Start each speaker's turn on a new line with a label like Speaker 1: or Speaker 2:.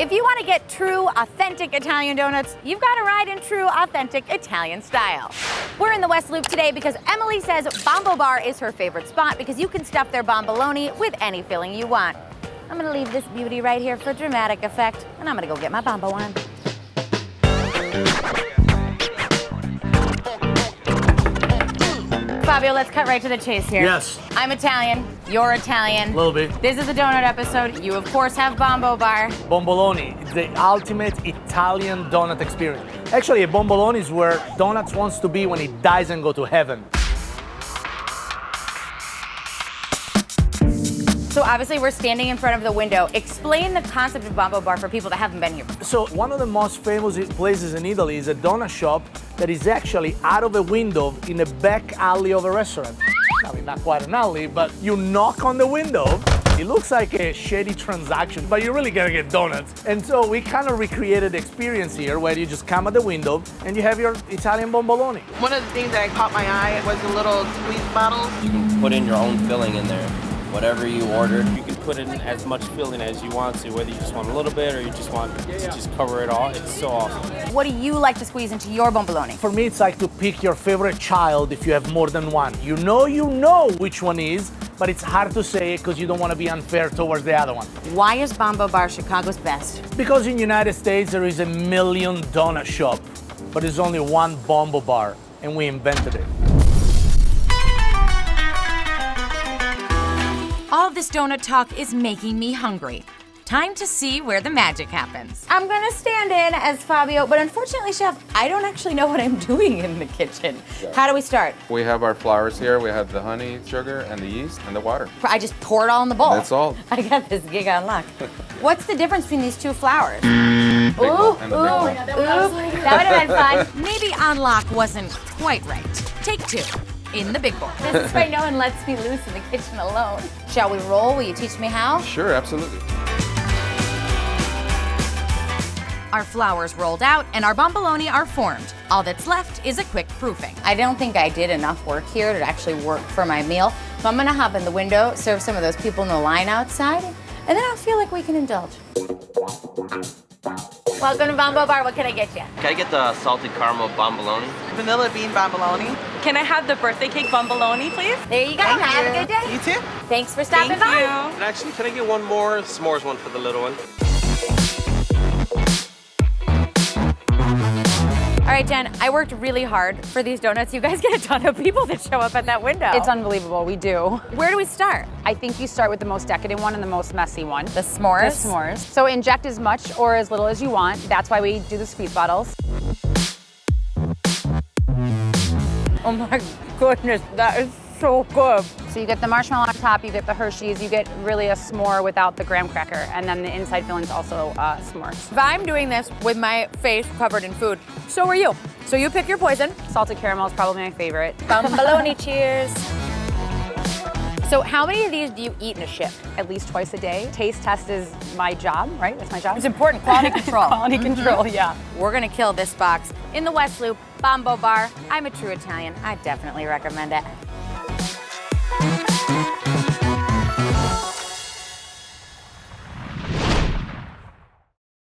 Speaker 1: If you want to get true, authentic Italian donuts, you've got to ride in true, authentic Italian style. We're in the West Loop today because Emily says BomboBar is her favorite spot because you can stuff their bomboloni with any filling you want. I'm gonna leave this beauty right here for dramatic effect, and I'm gonna go get my bombo on. Fabio, let's cut right to the chase here.
Speaker 2: Yes.
Speaker 1: I'm Italian, you're Italian.
Speaker 2: A little bit.
Speaker 1: This is a donut episode. You, of course, have BomboBar.
Speaker 2: Bomboloni is the ultimate Italian donut experience. Actually, a Bomboloni is where donuts wants to be when he dies and go to heaven.
Speaker 1: So obviously we're standing in front of the window. Explain the concept of BomboBar for people that haven't been here before.
Speaker 2: So one of the most famous places in Italy is a donut shop that is actually out of a window in the back alley of a restaurant. I mean, not quite an alley, but you knock on the window. It looks like a shady transaction, but you're really gonna get donuts. And so we kind of recreated the experience here where you just come at the window and you have your Italian bomboloni.
Speaker 3: One of the things that caught my eye was the little squeeze bottles.
Speaker 4: You can put in your own filling in there. Whatever you ordered.
Speaker 5: You can put in as much filling as you want to, whether you just want a little bit or you just want to just cover it all. It's so awesome.
Speaker 1: What do you like to squeeze into your bomboloni?
Speaker 2: For me, it's like to pick your favorite child if you have more than one. You know which one is, but it's hard to say it because you don't want to be unfair towards the other one.
Speaker 1: Why is BomboBar Chicago's best?
Speaker 2: Because in the United States, there is a million donut shop, but there's only one BomboBar, and we invented it.
Speaker 6: All this donut talk is making me hungry. Time to see where the magic happens.
Speaker 1: I'm gonna stand in as Fabio, but unfortunately, Chef, I don't actually know what I'm doing in the kitchen. How do we start?
Speaker 7: We have our flours here. We have the honey, sugar, and the yeast, and the water.
Speaker 1: I just pour it all in the bowl.
Speaker 7: That's all.
Speaker 1: I got this gig on lock. What's the difference between these two flours?
Speaker 7: Big bowl and the big bowl.
Speaker 1: That would have been fun.
Speaker 6: Maybe on lock wasn't quite right. Take two. In the big bowl.
Speaker 1: This is why no one lets me loose in the kitchen alone. Shall we roll? Will you teach me how?
Speaker 7: Sure, absolutely.
Speaker 6: Our flours rolled out and our bomboloni are formed. All that's left is a quick proofing.
Speaker 1: I don't think I did enough work here to actually work for my meal. So I'm gonna hop in the window, serve some of those people in the line outside, and then I'll feel like we can indulge. Welcome to BomboBar. What can I get you?
Speaker 4: Can I get the salted caramel bomboloni?
Speaker 3: Vanilla bean bomboloni.
Speaker 8: Can I have the birthday cake bomboloni, please?
Speaker 1: There you go. Have a good day.
Speaker 3: You too.
Speaker 1: Thanks for stopping
Speaker 8: Thank
Speaker 1: by.
Speaker 8: you.
Speaker 5: And actually, can I get one more s'mores one for the little one?
Speaker 1: All right, Jen, I worked really hard for these donuts. You guys get a ton of people that show up at that window.
Speaker 9: It's unbelievable, we do.
Speaker 1: Where do we start?
Speaker 9: I think you start with the most decadent one and the most messy one.
Speaker 1: The s'mores?
Speaker 9: The s'mores. So inject as much or as little as you want. That's why we do the squeeze bottles.
Speaker 1: Oh my goodness, that is so good.
Speaker 9: So you get the marshmallow on top, you get the Hershey's, you get really a s'more without the graham cracker, and then the inside filling's also s'mores.
Speaker 1: If I'm doing this with my face covered in food, so are you. So you pick your poison.
Speaker 9: Salted caramel is probably my favorite.
Speaker 1: Bomboloni, cheers. So how many of these do you eat in a shift?
Speaker 9: At least twice a day. Taste test is my job, right? That's my job.
Speaker 1: It's important, quality control.
Speaker 9: Quality control, yeah.
Speaker 1: We're gonna kill this box. In the West Loop, BomboBar. I'm a true Italian. I definitely recommend it.